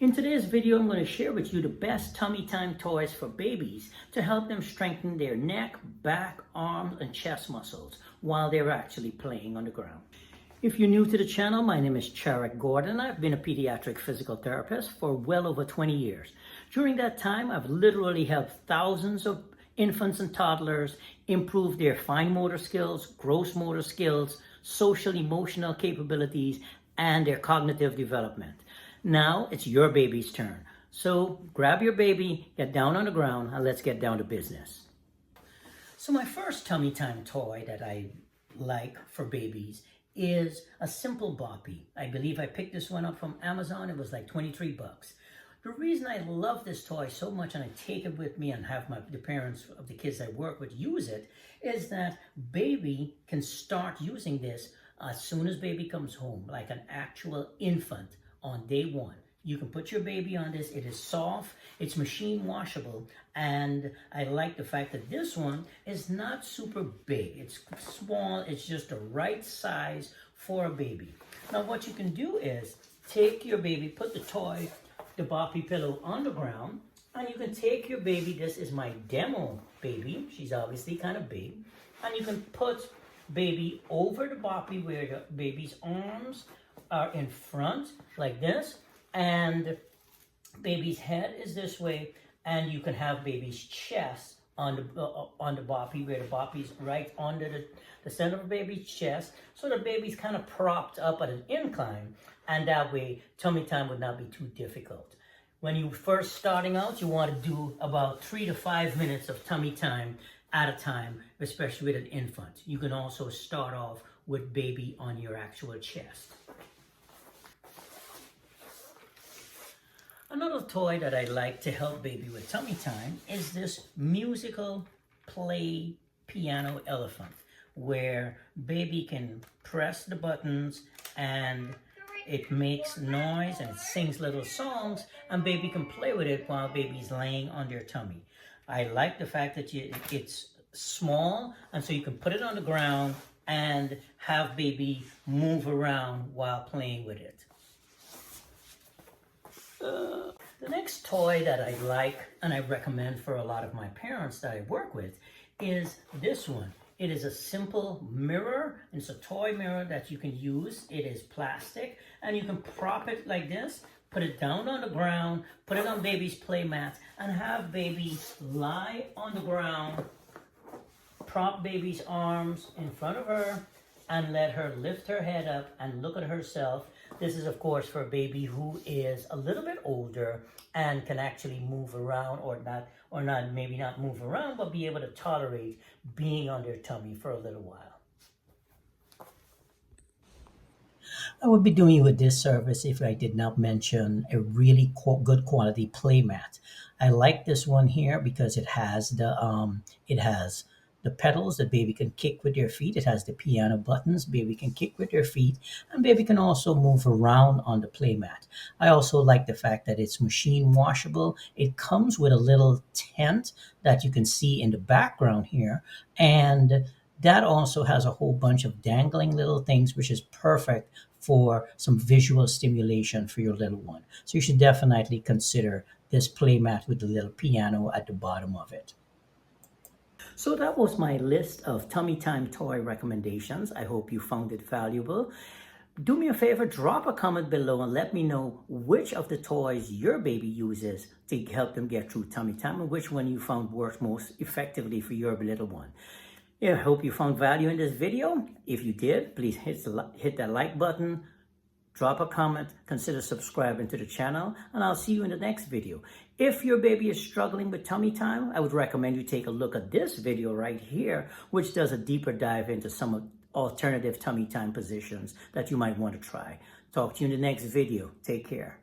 In today's video, I'm going to share with you the best tummy time toys for babies to help them strengthen their neck, back, arms, and chest muscles while they're actually playing on the ground. If you're new to the channel, my name is Charek Gordon. I've been a pediatric physical therapist for well over 20 years. During that time, I've literally helped thousands of infants and toddlers improve their fine motor skills, gross motor skills, social emotional capabilities, and their cognitive development. Now it's your baby's turn. So grab your baby, get down on the ground, and let's get down to business. So my first tummy time toy that I like for babies is a simple Boppy. I believe I picked this one up from Amazon. It was like 23 bucks. The reason I love this toy so much and I take it with me and have the parents of the kids I work with use it is that baby can start using this as soon as baby comes home, like an actual infant on day one. You can put your baby on this. It is soft, it's machine washable, and I like the fact that this one is not super big. It's small, it's just the right size for a baby. Now what you can do is take your baby, put the toy, the Boppy pillow on the ground, and you can take your baby. This is my demo baby. She's obviously kind of big. And you can put baby over the Boppy where the baby's arms are in front like this, and baby's head is this way, and you can have baby's chest on the Boppy where the Boppy's right under the center of baby's chest, so the baby's kind of propped up at an incline, and that way tummy time would not be too difficult. When you first starting out, you want to do about 3 to 5 minutes of tummy time at a time, especially with an infant. You can also start off with baby on your actual chest. Another toy that I like to help baby with tummy time is this musical play piano elephant, where baby can press the buttons and it makes noise and it sings little songs, and baby can play with it while baby's laying on their tummy. I like the fact that it's small, and so you can put it on the ground and have baby move around while playing with it. The next toy that I like and I recommend for a lot of my parents that I work with is this one. It is a simple mirror. It's a toy mirror that you can use. It is plastic, and you can prop it like this, put it down on the ground, put it on baby's play mat, and have baby lie on the ground, prop baby's arms in front of her, and let her lift her head up and look at herself. This is, of course, for a baby who is a little bit older and can actually move around maybe not move around, but be able to tolerate being on their tummy for a little while. I would be doing you a disservice if I did not mention a really good quality play mat. I like this one here because it has the pedals that baby can kick with their feet. It has the piano buttons baby can kick with their feet, and baby can also move around on the playmat. I also like the fact that it's machine washable. It comes with a little tent that you can see in the background here, and that also has a whole bunch of dangling little things, which is perfect for some visual stimulation for your little one. So you should definitely consider this playmat with the little piano at the bottom of it. So that was my list of tummy time toy recommendations. I hope you found it valuable. Do me a favor, drop a comment below and let me know which of the toys your baby uses to help them get through tummy time and which one you found works most effectively for your little one. Yeah, I hope you found value in this video. If you did, please hit that like button, drop a comment, consider subscribing to the channel, and I'll see you in the next video. If your baby is struggling with tummy time, I would recommend you take a look at this video right here, which does a deeper dive into some alternative tummy time positions that you might want to try. Talk to you in the next video. Take care.